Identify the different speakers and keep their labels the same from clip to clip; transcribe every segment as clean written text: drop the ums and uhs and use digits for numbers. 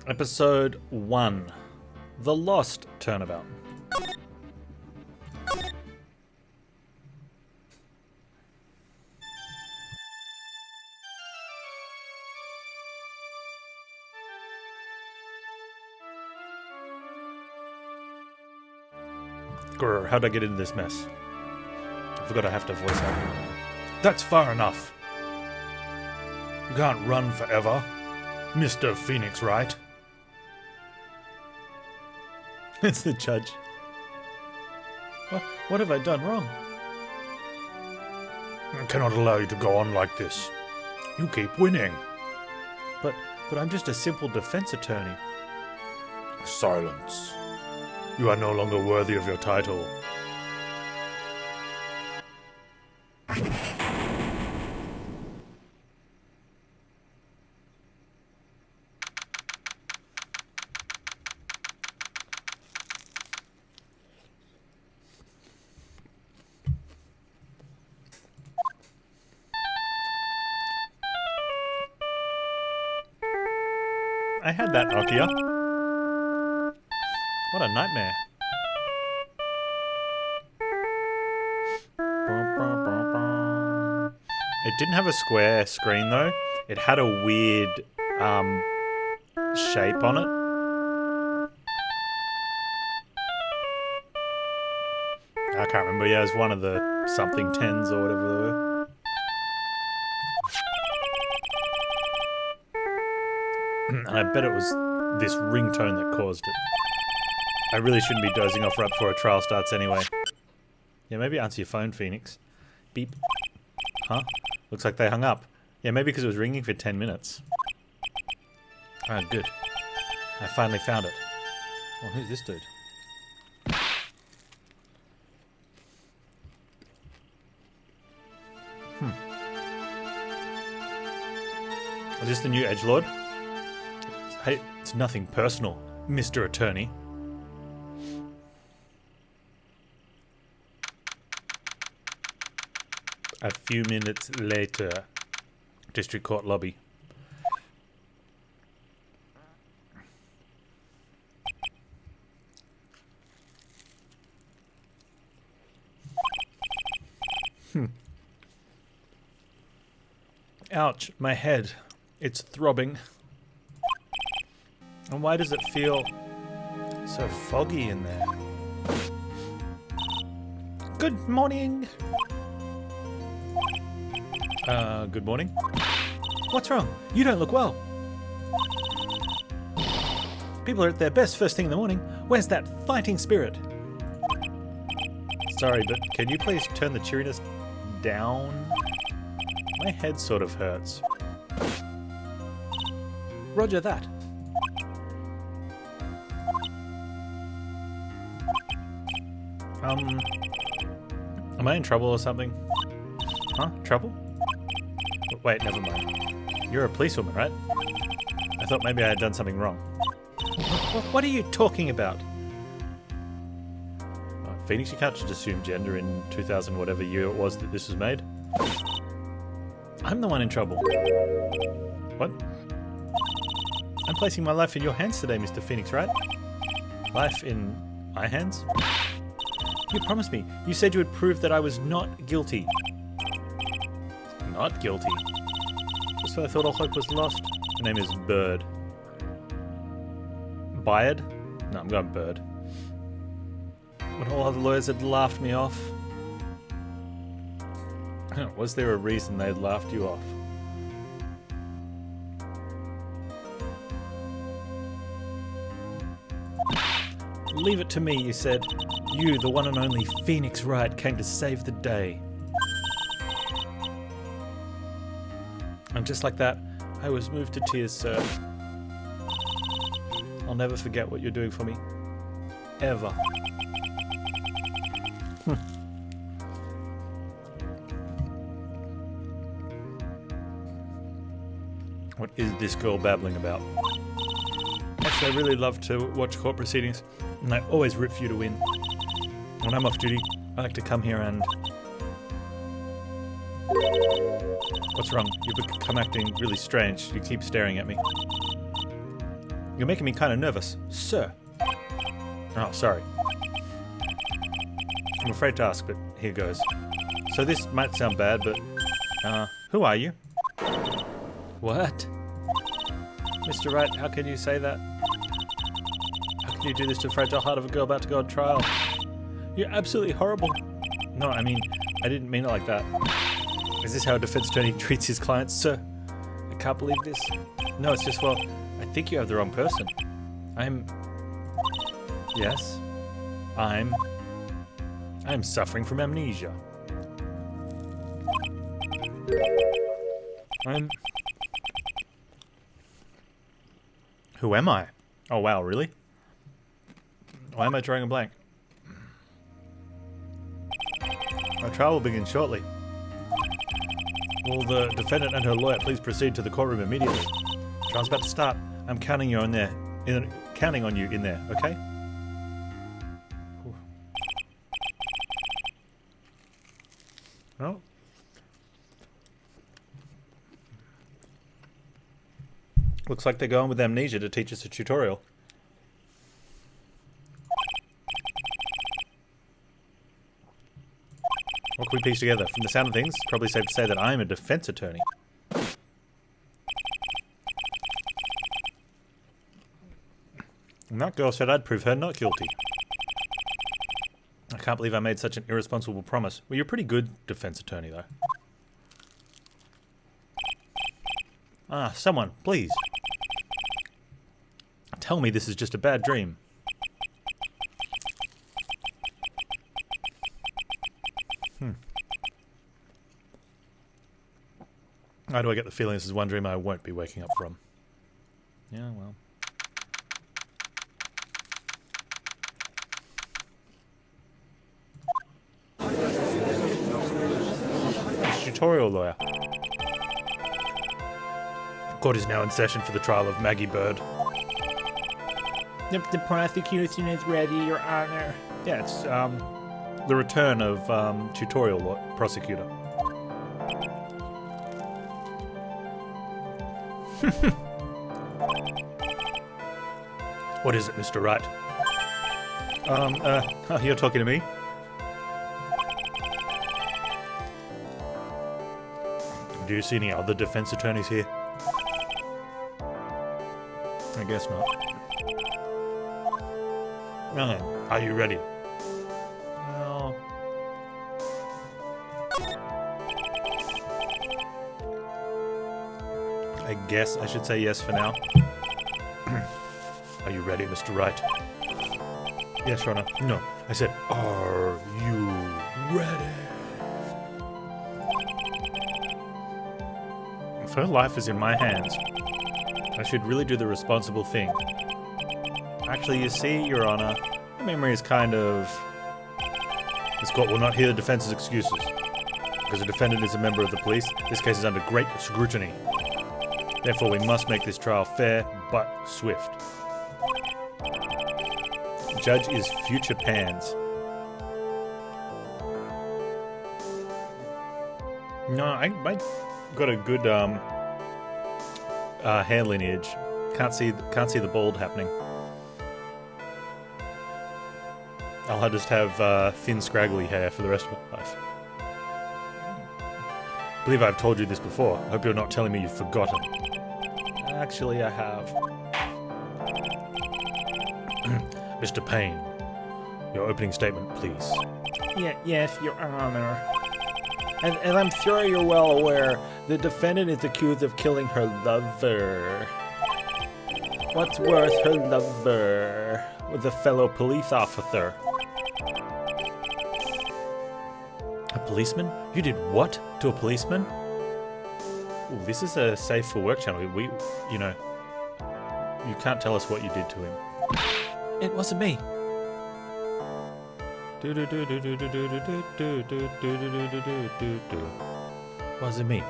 Speaker 1: Episode 1. The Lost Turnabout. Grr, how'd I get into this mess? I forgot I have to voice act. That's far enough. You can't run forever, Mr. Phoenix Wright. It's the judge. What have I done wrong? I cannot allow you to go on like this. You keep winning. But I'm just a simple defense attorney. Silence. You are no longer worthy of your title. I had that, Nokia. What a nightmare. It didn't have a square screen though. It had a weird shape on it. I can't remember. Yeah, it was one of the something 10s or whatever they were. And I bet it was this ringtone that caused it. I really shouldn't be dozing off right before a trial starts anyway. Yeah, maybe answer your phone, Phoenix. Beep. Huh? Looks like they hung up. Yeah, maybe because it was ringing for 10 minutes. Ah, good. I finally found it. Well, who's this dude? Is this the new edgelord? Hey, it's nothing personal, Mr. Attorney. A few minutes later, District Court lobby. Ouch, my head. It's throbbing. And why does it feel so foggy in there? Good morning. Good morning. What's wrong? You don't look well. People are at their best first thing in the morning. Where's that fighting spirit? Sorry, but can you please turn the cheeriness down? My head sort of hurts. Roger that. Am I in trouble or something? Huh? Trouble? Wait, never mind. You're a policewoman, right? I thought maybe I had done something wrong. What are you talking about? Phoenix, you can't just assume gender in 2000 whatever year it was that this was made. I'm the one in trouble. What? I'm placing my life in your hands today, Mr. Phoenix, right? Life in my hands? You promised me. You said you would prove that I was not guilty. Not guilty? Just when I thought all hope was lost. Her name is Bird. Byard? No, I'm going Bird. When all other lawyers had laughed me off. Was there a reason they'd laughed you off? Leave it to me, you said. You, the one and only Phoenix Wright, came to save the day. And just like that, I was moved to tears, sir. I'll never forget what you're doing for me. Ever. What is this girl babbling about? Actually, I really love to watch court proceedings, and I always root for you to win. When I'm off duty, I like to come here and... What's wrong? You've become acting really strange. You keep staring at me. You're making me kind of nervous. Sir. Oh, sorry. I'm afraid to ask, but here goes. So this might sound bad, but... who are you? What? Mr. Wright, how can you say that? How can you do this to the fragile heart of a girl about to go on trial? You're absolutely horrible. No, I mean, I didn't mean it like that. Is this how a defense attorney treats his clients, sir? I can't believe this. No, it's just, well, I think you have the wrong person. Yes. I'm suffering from amnesia. Who am I? Oh wow, really? Why am I drawing a blank? Our trial will begin shortly. Will the defendant and her lawyer please proceed to the courtroom immediately? Trial's about to start. I'm counting you on there. Counting on you in there, okay? Oh. Looks like they're going with amnesia to teach us a tutorial. What can we piece together? From the sound of things, it's probably safe to say that I'm a defense attorney. And that girl said I'd prove her not guilty. I can't believe I made such an irresponsible promise. Well, you're a pretty good defense attorney, though. Ah, someone, please. Tell me this is just a bad dream. Why do I get the feeling this is one dream I won't be waking up from? Yeah, well. Tutorial lawyer. Court is now in session for the trial of Maggie Bird.
Speaker 2: The prosecution is ready, Your Honor.
Speaker 1: Yeah, it's the return of tutorial prosecutor. What is it, Mr. Wright? You're talking to me? Do you see any other defense attorneys here? I guess not. Are you ready? Well... I guess I should say yes for now. Are you ready, Mr. Wright? Yes, Your Honor. No, I said, are you ready? If her life is in my hands, I should really do the responsible thing. Actually, you see, Your Honor, my memory is kind of... This court will not hear the defense's excuses. Because the defendant is a member of the police, this case is under great scrutiny. Therefore, we must make this trial fair, but swift. The judge is future Panz. No, I got a good hair lineage. Can't see the bald happening. I'll just have thin, scraggly hair for the rest of my life. I believe I've told you this before. I hope you're not telling me you've forgotten. Actually, I have. Mr. Payne, your opening statement, please.
Speaker 2: Yes, Your Honor. As I'm sure you're well aware, the defendant is accused of killing her lover. What's worse, her lover was a fellow police officer.
Speaker 1: A policeman? You did what to a policeman? Ooh, this is a safe for work channel. You know, you can't tell us what you did to him. It wasn't me. Wasn't me.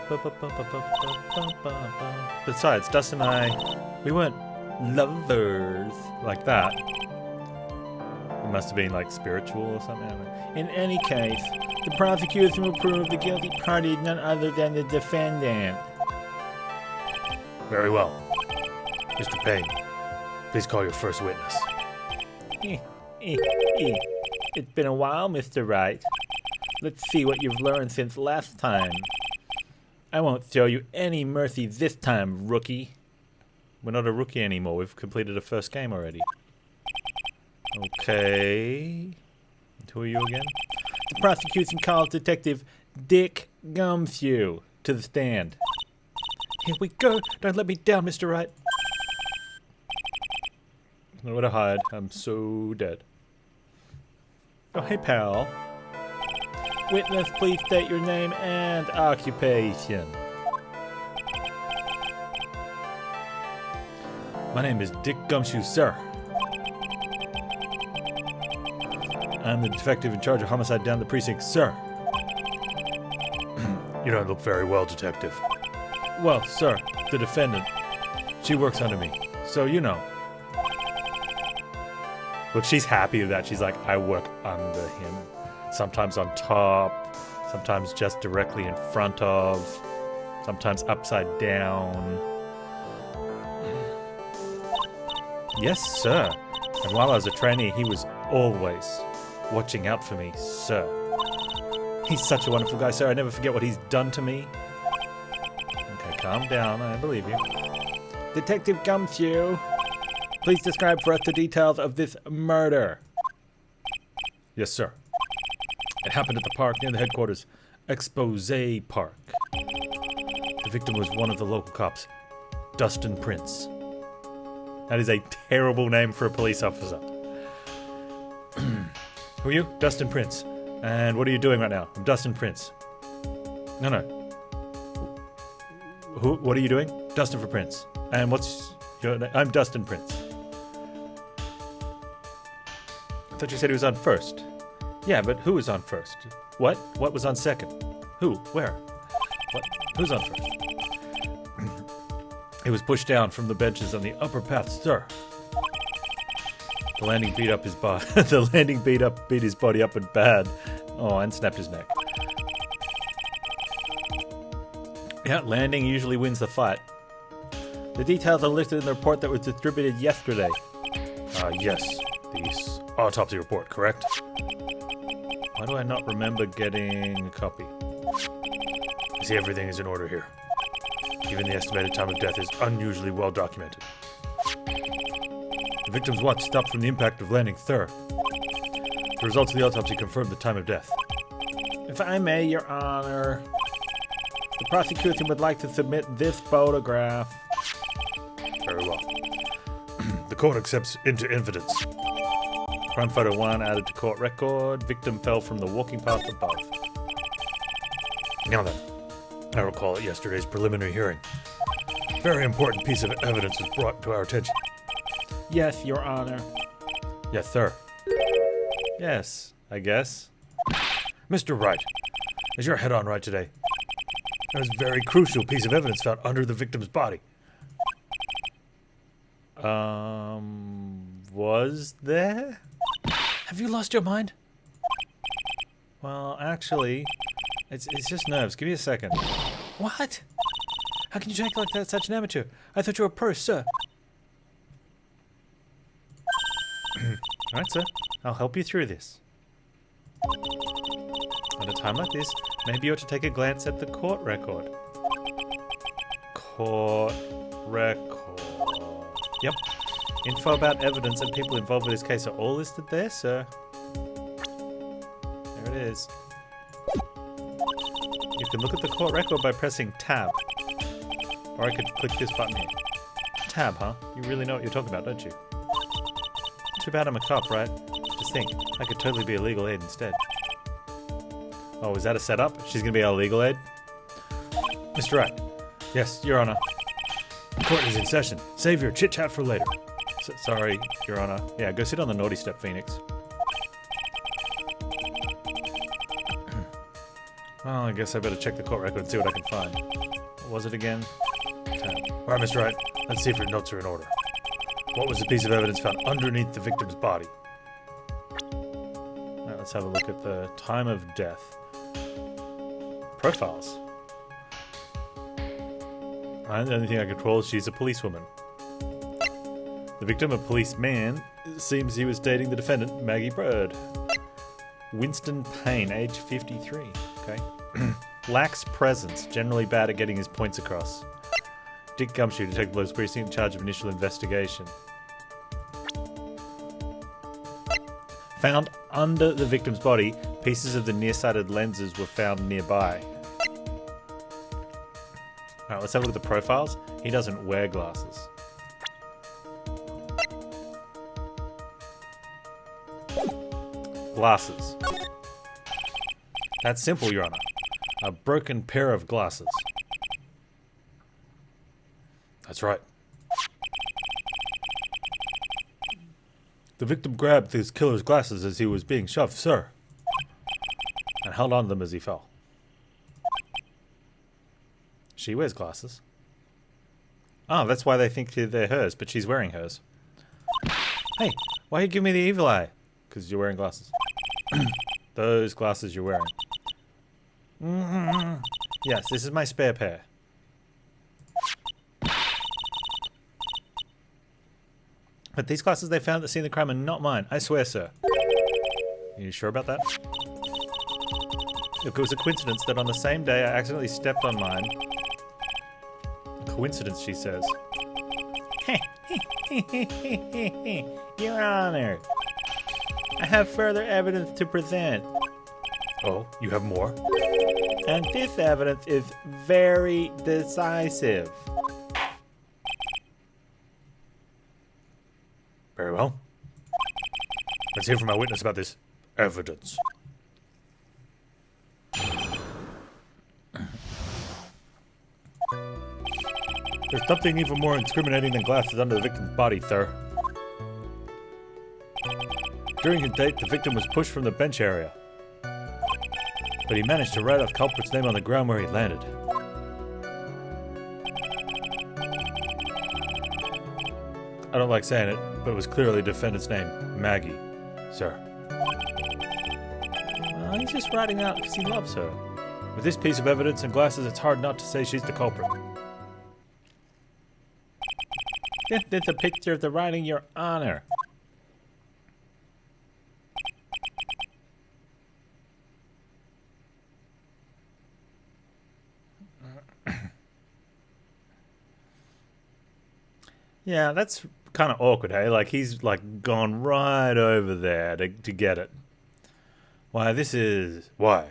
Speaker 1: Besides, Dustin and I, we weren't lovers like that. It must have been like spiritual or something. I don't know.
Speaker 2: In any case, the prosecution will prove the guilty party is none other than the defendant.
Speaker 1: Very well. Mr. Payne, Please call your first witness.
Speaker 2: It's been a while, Mr. Wright. Let's see what you've learned since last time. I won't show you any mercy this time, rookie.
Speaker 1: We're not a rookie anymore. We've completed a first game already. Okay. Who are you again?
Speaker 2: The prosecution calls Detective Dick Gumshoe to the stand. Here we go. Don't let me down, Mr. Wright.
Speaker 1: Nowhere to hide. I'm so dead.
Speaker 2: Oh, hey, pal. Witness, please state your name and occupation.
Speaker 1: My name is Dick Gumshoe, sir. I'm the detective in charge of homicide down the precinct, sir. You don't look very well, detective. Well, sir, the defendant. She works under me, so you know. Look, she's happy with that. She's like, I work under him. Sometimes on top, sometimes just directly in front of, sometimes upside down. Yes, sir. And while I was a trainee, he was always watching out for me, sir. He's such a wonderful guy, sir. I never forget what he's done to me. Okay, calm down. I believe you.
Speaker 2: Detective Gumshoe, please describe for us the details of this murder.
Speaker 1: Yes, sir. It happened at the park near the headquarters, Expose Park. The victim was one of the local cops, Dustin Prince. That is a terrible name for a police officer. Who are you? Dustin Prince. And what are you doing right now? I'm Dustin Prince. No. What are you doing? Dustin for Prince. And what's your name? I'm Dustin Prince. I thought you said he was on first. Yeah, but who was on first? What? What was on second? Who? Where? What? Who's on first? He was pushed down from the benches on the upper path, sir. The landing beat up his body. The landing beat his body up and bad. Oh, and snapped his neck. Yeah, landing usually wins the fight.
Speaker 2: The details are listed in the report that was distributed yesterday.
Speaker 1: Yes. The autopsy report, correct? Why do I not remember getting a copy? I see everything is in order here. Even the estimated time of death is unusually well documented. The victim's watch stopped from the impact of landing, sir. The results of the autopsy confirmed the time of death.
Speaker 2: If I may, Your Honor, the prosecution would like to submit this photograph.
Speaker 1: Very well. The court accepts into evidence. Crime photo 1 added to court record. Victim fell from the walking path above. Now then, I recall at yesterday's preliminary hearing. Very important piece of evidence was brought to our attention.
Speaker 2: Yes, Your Honor.
Speaker 1: Yes, sir. Yes, I guess. Mr. Wright, is your head on right today? There was a very crucial piece of evidence found under the victim's body. Was there? Have you lost your mind? Well, actually, it's just nerves. Give me a second. What? How can you act like that, such an amateur? I thought you were a pro, sir. Alright, sir. I'll help you through this. At a time like this, maybe you ought to take a glance at the court record. Court record. Yep. Info about evidence and people involved with this case are all listed there, sir. There it is. You can look at the court record by pressing tab. Or I could click this button here. Tab, huh? You really know what you're talking about, don't you? Too bad I'm a cop, right? Just think, I could totally be a legal aid instead. Oh, is that a setup? She's gonna be our legal aid? Mr. Wright. Yes, Your Honor. Court is in session. Save your chit-chat for later. Sorry, Your Honor. Yeah, go sit on the naughty step, Phoenix. Well, I guess I better check the court record and see what I can find. What was it again? Alright, Mr. Wright. Let's see if your notes are in order. What was the piece of evidence found underneath the victim's body? Alright, let's have a look at the time of death. Profiles. The only thing I control is she's a policewoman. The victim, a policeman, seems he was dating the defendant, Maggie Bird. Winston Payne, age 53. Okay. Lacks presence, generally bad at getting his points across. Dick Gumshoe, Detective Lowe's Precinct, in charge of initial investigation. Found under the victim's body, pieces of the nearsighted lenses were found nearby. Alright, let's have a look at the profiles. He doesn't wear glasses. Glasses. That's simple, Your Honor. A broken pair of glasses. That's right. The victim grabbed his killer's glasses as he was being shoved, sir, and held on to them as he fell. She wears glasses. Oh, that's why they think they're hers, but she's wearing hers. Hey, why you give me the evil eye? Because you're wearing glasses. Those glasses you're wearing. Yes, this is my spare pair. But these glasses they found at the scene of the crime are not mine. I swear, sir. Are you sure about that? Look, it was a coincidence that on the same day I accidentally stepped on mine. Coincidence, she says.
Speaker 2: Your Honor, I have further evidence to present.
Speaker 1: Oh, you have more?
Speaker 2: And this evidence is very decisive.
Speaker 1: Very well. Let's hear from our witness about this evidence. There's something even more incriminating than glasses under the victim's body, sir. During his date, the victim was pushed from the bench area. But he managed to write off the culprit's name on the ground where he landed. I don't like saying it, but it was clearly the defendant's name, Maggie, sir.
Speaker 2: Well, he's just writing out because he loves her.
Speaker 1: With this piece of evidence and glasses, it's hard not to say she's the culprit.
Speaker 2: This is a picture of the writing, Your Honor.
Speaker 1: Yeah, that's kind of awkward, hey? Like, he's, like, gone right over there to get it. Why, this is... Yes,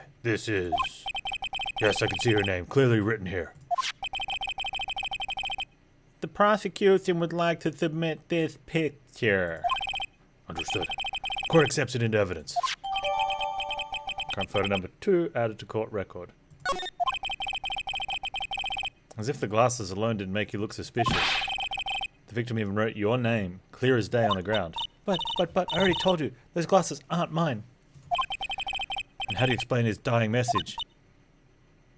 Speaker 1: I can see her name, clearly written here.
Speaker 2: The prosecution would like to submit this picture.
Speaker 1: Understood. Court accepts it into evidence. Crime photo number 2 added to court record. As if the glasses alone didn't make you look suspicious. The victim even wrote your name, clear as day, on the ground.
Speaker 2: But, I already told you, those glasses aren't mine.
Speaker 1: And how do you explain his dying message?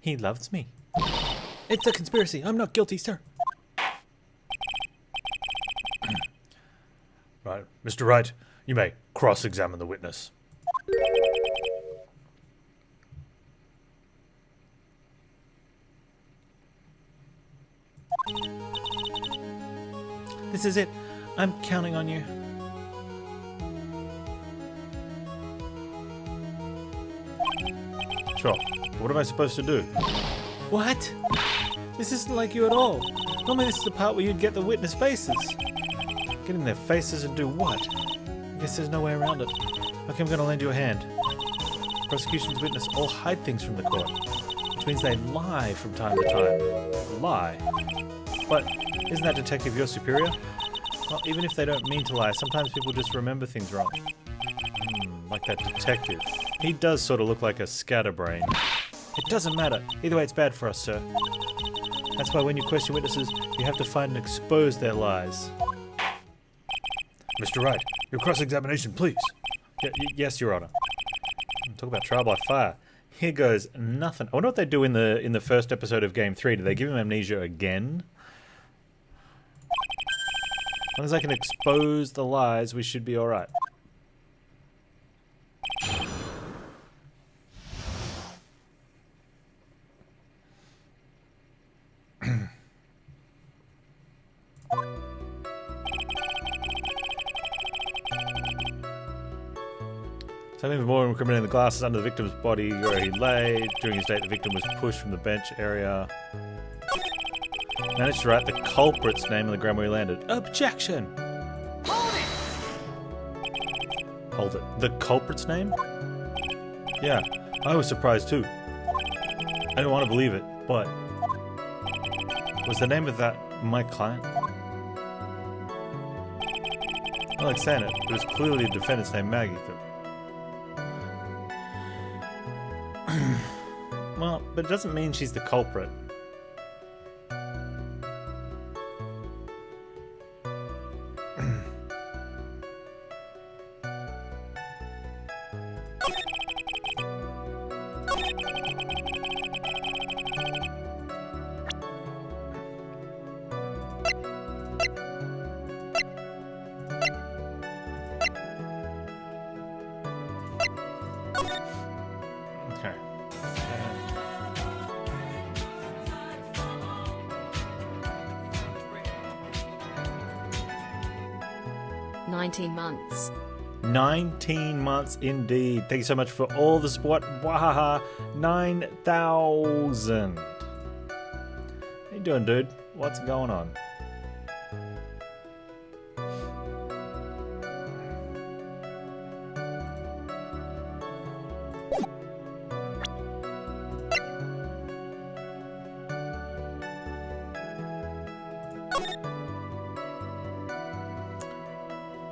Speaker 2: He loves me. It's a conspiracy. I'm not guilty, sir.
Speaker 1: Right. Mr. Wright, you may cross-examine the witness.
Speaker 2: This is it. I'm counting on you.
Speaker 1: Sure. But what am I supposed to do?
Speaker 2: What? This isn't like you at all. Normally this is the part where you'd get the witness faces.
Speaker 1: Get in their faces and do what?
Speaker 2: I guess there's no way around it.
Speaker 1: Okay, I'm going to lend you a hand. Prosecution's witness all hide things from the court, which means they lie from time to time. Lie? But isn't that detective your superior? Well, even if they don't mean to lie, sometimes people just remember things wrong. Like that detective. He does sort of look like a scatterbrain. It doesn't matter. Either way, it's bad for us, sir. That's why when you question witnesses, you have to find and expose their lies. Mr. Wright, your cross-examination, please. Yes, Your Honor. Talk about trial by fire. Here goes nothing. I wonder what they do in the first episode of Game 3. Do they give him amnesia again? As long as I can expose the lies, we should be alright. Some even more incriminating the glasses under the victim's body where he lay. During his date, the victim was pushed from the bench area. Managed to write the culprit's name on the ground where he landed. Objection! Hold it. The culprit's name? Yeah, I was surprised too. I don't want to believe it, but... was the name of that my client? I like saying it, but it was clearly the defendant's name, Maggie, though. Well, but it doesn't mean she's the culprit. Okay.
Speaker 3: 19 months.
Speaker 1: 19 months indeed. Thank you so much for all the support. Wahaha. 9,000. How you doing, dude? What's going on?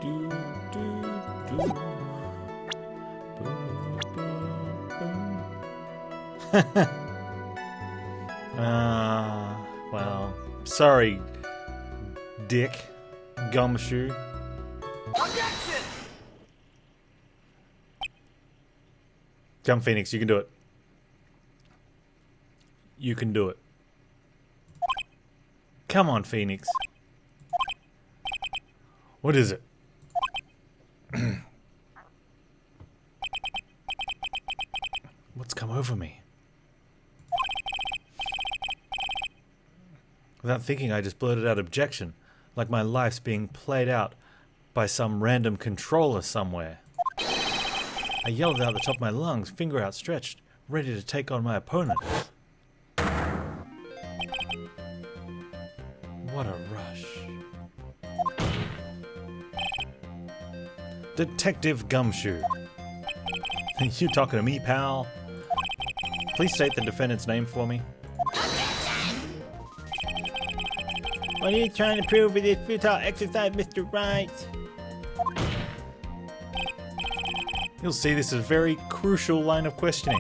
Speaker 1: Do, do, do. Boom, boom, boom. Well, sorry, Dick Gumshoe.
Speaker 4: Objection!
Speaker 1: Come, Phoenix, you can do it. You can do it. Come on, Phoenix. What is it? What's come over me? Without thinking, I just blurted out objection, like my life's being played out by some random controller somewhere. I yelled out at the top of my lungs, finger outstretched, ready to take on my opponent. What a rush. Detective Gumshoe. You talking to me, pal? Please state the defendant's name for me.
Speaker 2: What are you trying to prove with this futile exercise, Mr. Wright?
Speaker 1: You'll see this is a very crucial line of questioning.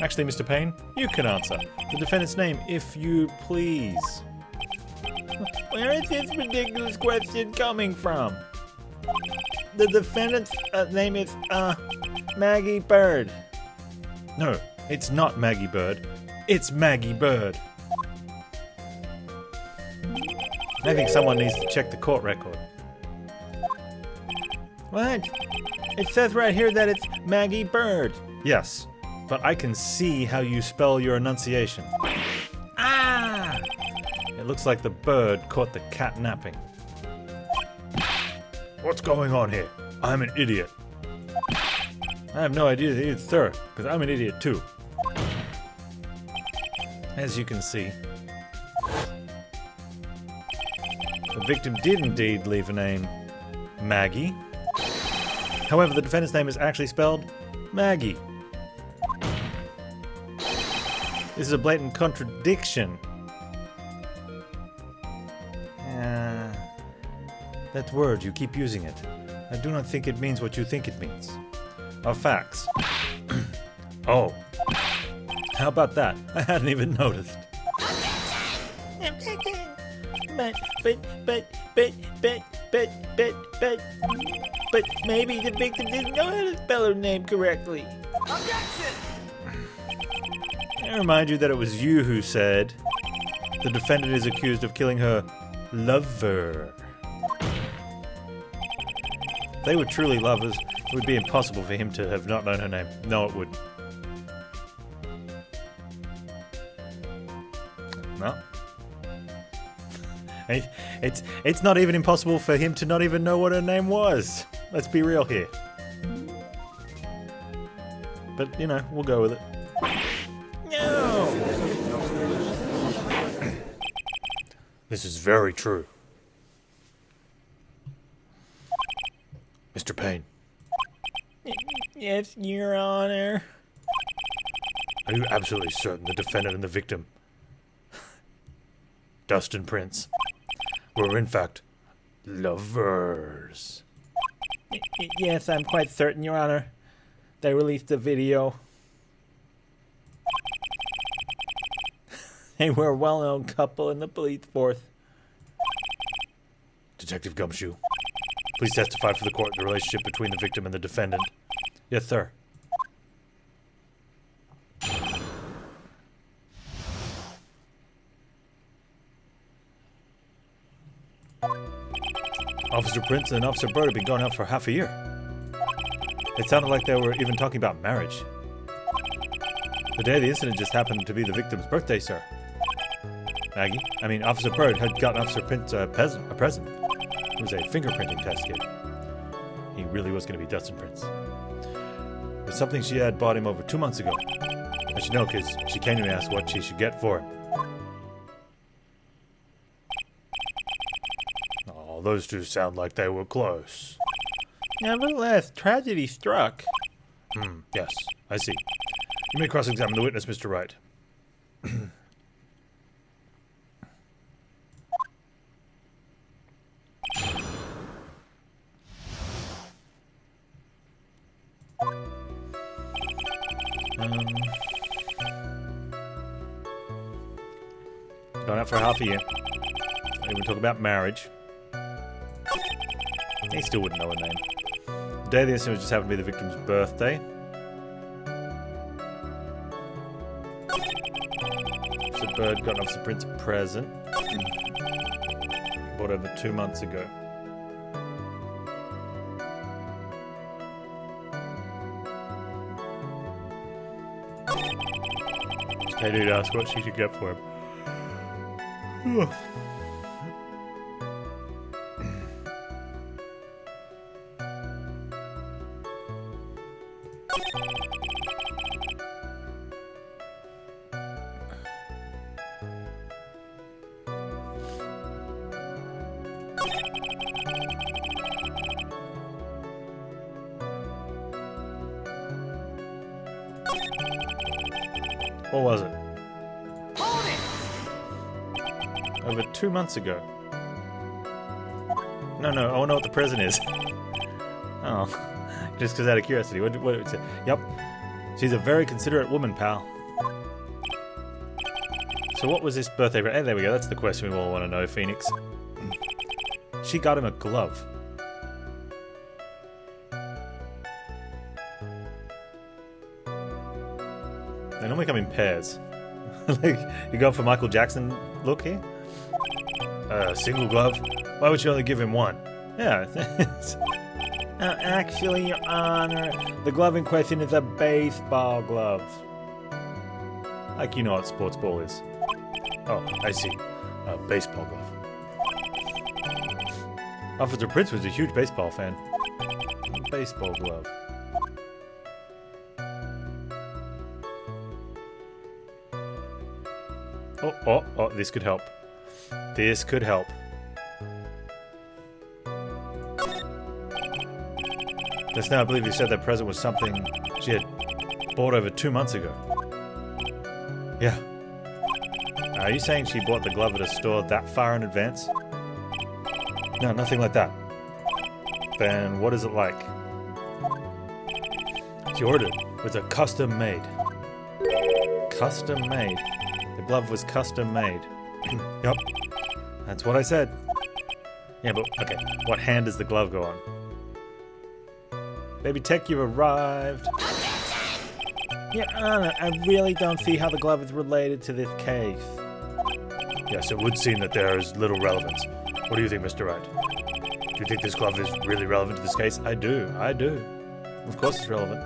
Speaker 1: Actually, Mr. Payne, you can answer. The defendant's name, if you please.
Speaker 2: Where is this ridiculous question coming from? The defendant's name is, Maggie Bird.
Speaker 1: No, it's not Maggie Bird. It's Maggie Bird. I think someone needs to check the court record.
Speaker 2: What? It says right here that it's Maggie Bird.
Speaker 1: Yes, but I can see how you spell your enunciation.
Speaker 2: Ah!
Speaker 1: It looks like the bird caught the cat napping. What's going on here? I'm an idiot. I have no idea either, sir, because I'm an idiot too. As you can see, the victim did indeed leave a name, Maggie. However, the defendant's name is actually spelled Maggie. This is a blatant contradiction. That word, you keep using it. I do not think it means what you think it means. Are facts. Oh. How about that? I hadn't even noticed.
Speaker 2: But maybe the victim didn't know how to spell her name correctly.
Speaker 4: Objection!
Speaker 1: I remind you that it was you who said the defendant is accused of killing her lover. If they were truly lovers, it would be impossible for him to have not known her name. No, it wouldn't. No. It's not even impossible for him to not even know what her name was. Let's be real here. But, you know, we'll go with it.
Speaker 2: No!
Speaker 1: This is very true. Mr. Payne,
Speaker 2: Yes, Your Honor.
Speaker 1: are you absolutely certain the defendant and the victim, Dustin Prince, were in fact lovers?
Speaker 2: Yes, I'm quite certain, Your Honor. They released a video. They were a well-known couple in the police force.
Speaker 1: Detective Gumshoe, please testify for the court the relationship between the victim and the defendant. Yes, sir. Officer Prince and Officer Bird have been going out for half a year. It sounded like they were even talking about marriage. The day of the incident just happened to be the victim's birthday, sir. Maggie, Officer Bird had gotten Officer Prince a present. It was a fingerprinting test kit. He really was going to be Dustin Prince. It was something she had bought him over 2 months ago. I should know because she came to me and asked what she should get for him. Oh, those two sound like they were close.
Speaker 2: Nevertheless, tragedy struck.
Speaker 1: Yes, I see. You may cross-examine the witness, Mr. Wright. Gone out for half a year. Don't even talk about marriage. He still wouldn't know her name. The day of the incident just happened to be the victim's birthday. Officer Bird got Officer Prince a present. Bought over 2 months ago. Hey dude, ask what she should get for him. What was it?
Speaker 4: Hold it!
Speaker 1: Over 2 months ago. No, I want to know what the present is. Oh, just because out of curiosity. What did it say? Yep. She's a very considerate woman, pal. So what was this birthday? Hey, there we go. That's the question we all want to know, Phoenix. She got him a glove. They normally come in pairs. Like, you go for Michael Jackson look here? Single glove? Why would you only give him one? Yeah.
Speaker 2: Actually, Your Honor, the glove in question is a baseball glove.
Speaker 1: Like you know what sports ball is. Oh, I see. A baseball glove. Officer Prince was a huge baseball fan. A baseball glove. Oh, this could help. This could help. Just now, I believe you said that present was something she had bought over 2 months ago. Yeah. Are you saying she bought the glove at a store that far in advance? No, nothing like that. Then what is it like? She ordered it. It was a custom made. Custom made. The glove was custom made. Yup. That's what I said. Yeah, but okay. What hand does the glove go on? Baby Tech, you've arrived.
Speaker 2: Your Honor, I really don't see how the glove is related to this case.
Speaker 1: Yes, it would seem that there is little relevance. What do you think, Mr. Wright? Do you think this glove is really relevant to this case? I do. Of course it's relevant.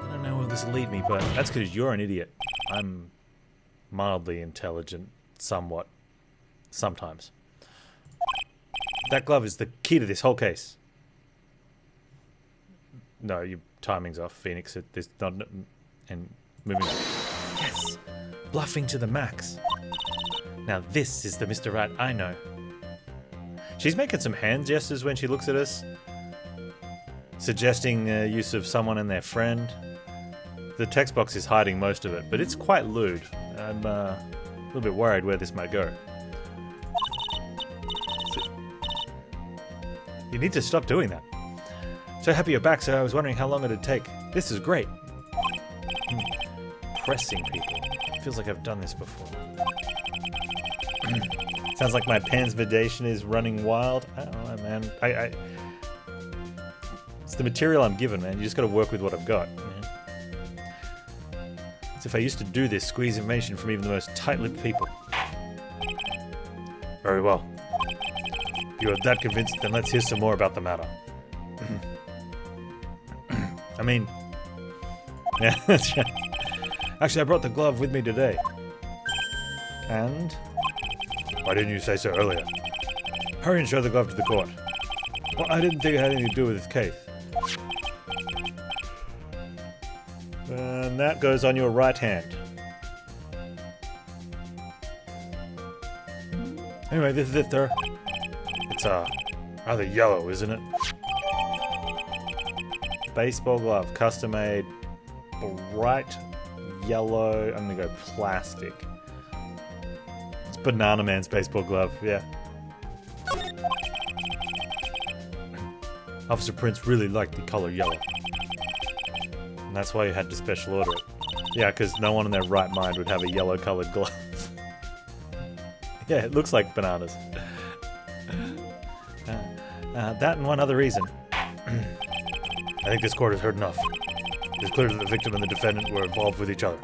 Speaker 1: I don't know where this will lead me, but that's because you're an idiot. I'm mildly intelligent, somewhat. Sometimes. That glove is the key to this whole case. No, your timing's off, Phoenix. There's not... And moving on. Yes! Bluffing to the max. Now this is the Mr. Wright I know. She's making some hand gestures when she looks at us. Suggesting use of someone and their friend. The text box is hiding most of it, but it's quite lewd. I'm a little bit worried where this might go. You need to stop doing that. So happy you're back, sir. I was wondering how long it'd take. This is great. Pressing people. Feels like I've done this before. Sounds like my Panztastic is running wild. I don't know, man. It's the material I'm given, man. You just got to work with what I've got. Man. As if I used to do this, squeeze information from even the most tight-lipped people. Very well. If you are that convinced, then let's hear some more about the matter. I mean... Yeah, that's right. Actually, I brought the glove with me today. And... Why didn't you say so earlier? Hurry and show the glove to the court. Well, I didn't think it had anything to do with this case. And that goes on your right hand. Anyway, this is it, sir. It's rather yellow, isn't it? Baseball glove, custom made, bright yellow. I'm gonna go plastic. It's Banana Man's baseball glove, yeah. Officer Prince really liked the color yellow. And that's why you had to special order it. Yeah, because no one in their right mind would have a yellow colored glove. Yeah, it looks like bananas. That and one other reason. I think this court has heard enough. It's clear that the victim and the defendant were involved with each other.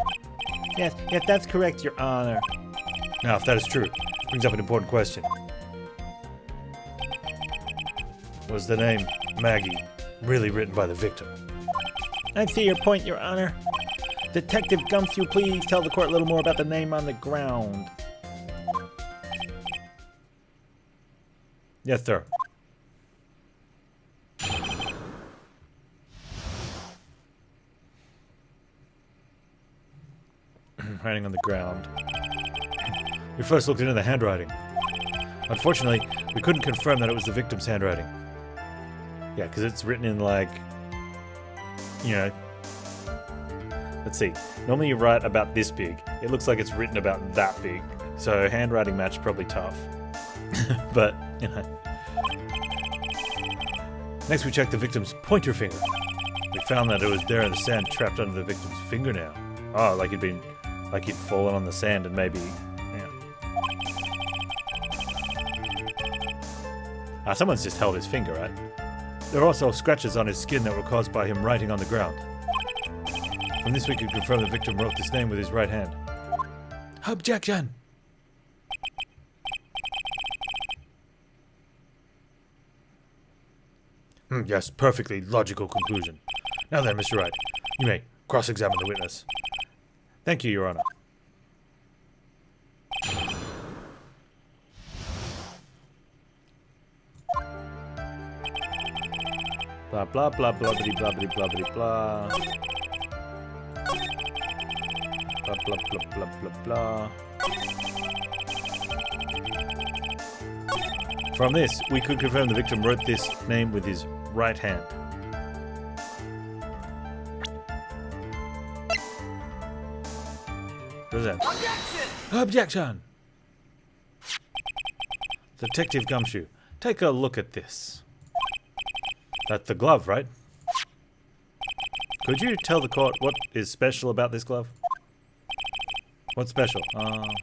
Speaker 2: Yes, that's correct, Your Honor.
Speaker 1: Now, if that is true, it brings up an important question. Was the name Maggie really written by the victim?
Speaker 2: I see your point, Your Honor. Detective Gumshoe, please tell the court a little more about the name on the ground.
Speaker 1: Yes, sir. Writing on the ground. We first looked into the handwriting. Unfortunately, we couldn't confirm that it was the victim's handwriting. Yeah, because it's written in like, you know, let's see. Normally you write about this big. It looks like it's written about that big. So handwriting match probably tough. But, you know. Next we checked the victim's pointer finger. We found that it was there in the sand trapped under the victim's fingernail. Oh, like he'd fallen on the sand and maybe, yeah. Someone's just held his finger, right? There are also scratches on his skin that were caused by him writing on the ground. From this we could confirm the victim wrote this name with his right hand. Objection! Yes, perfectly logical conclusion. Now then, Mr. Wright, you may cross-examine the witness. Thank you, Your Honor. Blah blah blah blah blah blah blah blah blah blah. Blah blah blah blah blah blah. From this, we could confirm the victim wrote this name with his right hand. What is that?
Speaker 4: Objection!
Speaker 1: Objection! Detective Gumshoe, take a look at this. That's the glove, right? Could you tell the court what is special about this glove? What's special?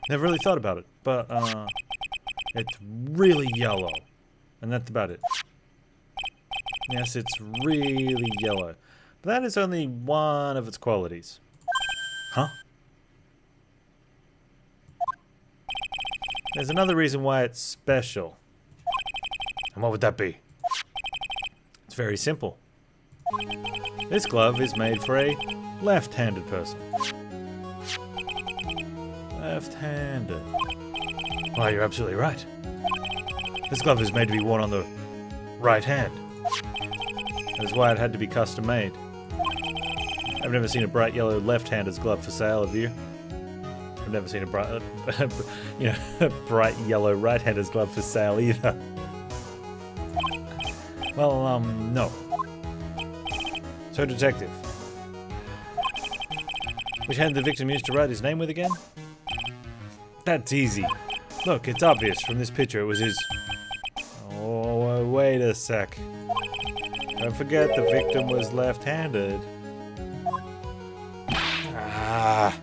Speaker 1: Never really thought about it, but, it's really yellow. And that's about it. Yes, it's really yellow. But that is only one of its qualities. Huh? There's another reason why it's special. And what would that be? It's very simple. This glove is made for a left-handed person. Left-handed. Why, you're absolutely right. This glove is made to be worn on the right hand. That's why it had to be custom made. I've never seen a bright yellow left-hander's glove for sale, have you? I've never seen a bright, bright yellow right-hander's glove for sale either. Well, no. So, detective. Which hand did the victim used to write his name with again? That's easy. Look, it's obvious from this picture it was his... Oh, wait a sec. Don't forget the victim was left-handed. Ah.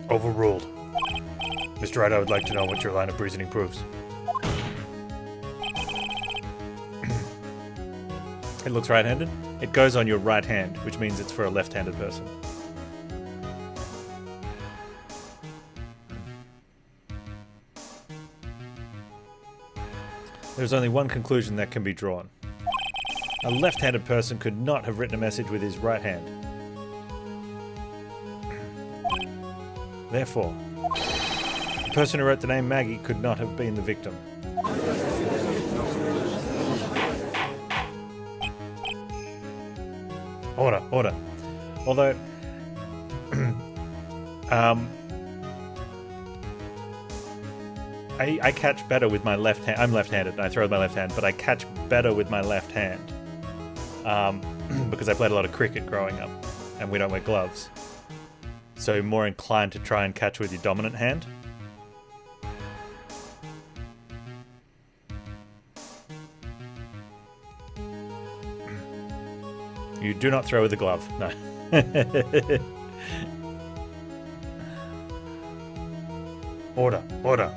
Speaker 1: Overruled. Mr. Wright, I would like to know what your line of reasoning proves. It looks right-handed? It goes on your right hand, which means it's for a left-handed person. There's only one conclusion that can be drawn. A left-handed person could not have written a message with his right hand. Therefore, the person who wrote the name Maggie could not have been the victim. Order, order. Although, I catch better with my left hand. I'm left-handed and I throw with my left hand, but I catch better with my left hand. Because I played a lot of cricket growing up and we don't wear gloves. So more inclined to try and catch with your dominant hand. You do not throw with the glove. No. Order, order.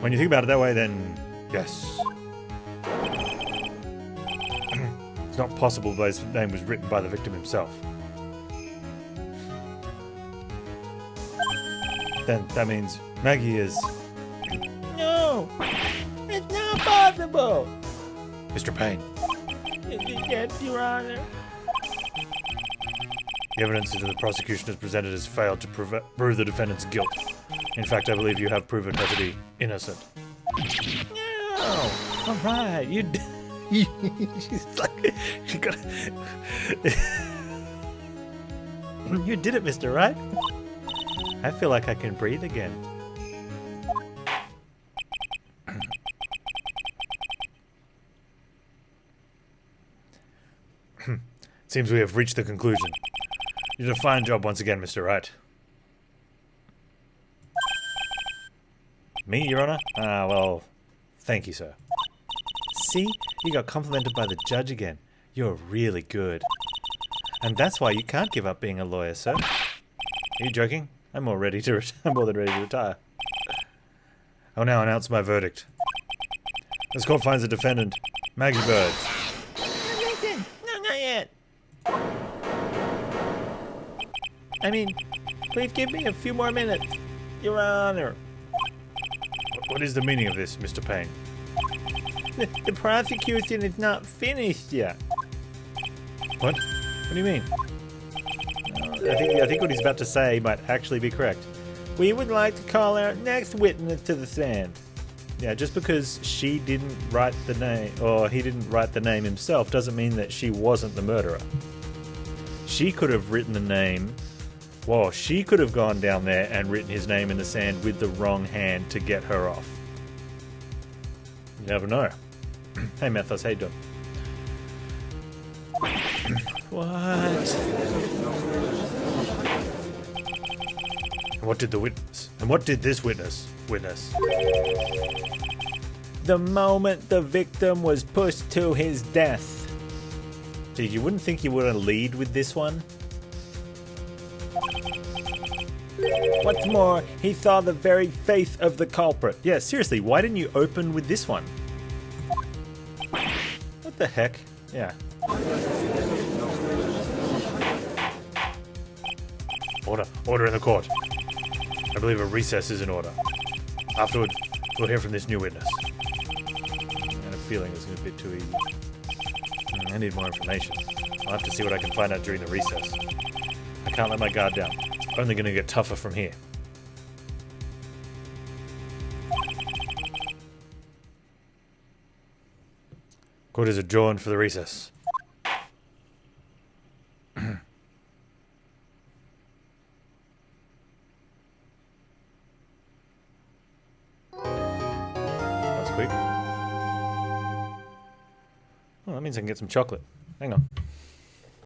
Speaker 1: When you think about it that way, then yes. It's not possible that his name was written by the victim himself. Then that means Maggie is...
Speaker 2: No! It's not possible!
Speaker 1: Mr. Payne.
Speaker 2: Yes, Your Honor.
Speaker 1: The evidence that the prosecution has presented has failed to prove the defendant's guilt. In fact, I believe you have proven her to be innocent.
Speaker 2: No! Alright, you... She's like... She got... You did it, Mr. Wright.
Speaker 1: I feel like I can breathe again. Seems we have reached the conclusion. You did a fine job once again, Mr. Wright. Me, Your Honor? Ah, well, thank you, sir. See? You got complimented by the judge again. You're really good. And that's why you can't give up being a lawyer, sir. Are you joking? I'm more than ready to retire. I will now announce my verdict. This court finds the defendant, Maggie Bird.
Speaker 2: No, not yet. I mean, please give me a few more minutes, Your Honor.
Speaker 1: What is the meaning of this, Mr. Payne?
Speaker 2: The prosecution is not finished yet.
Speaker 1: What? What do you mean? I think what he's about to say might actually be correct.
Speaker 2: We would like to call our next witness to the stand.
Speaker 1: Yeah, just because she didn't write the name, or he didn't write the name himself, doesn't mean that she wasn't the murderer. She could have written the name. Well, she could have gone down there and written his name in the sand with the wrong hand to get her off. You never know. Hey, Methos, how you doing?
Speaker 2: What?
Speaker 1: What did the witness? And what did this witness witness?
Speaker 2: The moment the victim was pushed to his death.
Speaker 1: Gee, you wouldn't think you would lead with this one?
Speaker 2: What's more, he saw the very face of the culprit.
Speaker 1: Yeah, seriously, why didn't you open with this one? What the heck? Yeah. Order in the court. I believe a recess is in order. Afterward, we'll hear from this new witness. I had a feeling it's going to be a bit too easy. I need more information. I'll have to see what I can find out during the recess. I can't let my guard down. only going to get tougher from here. Quarters adjourned for the recess. That's quick. Oh, that means I can get some chocolate. Hang on.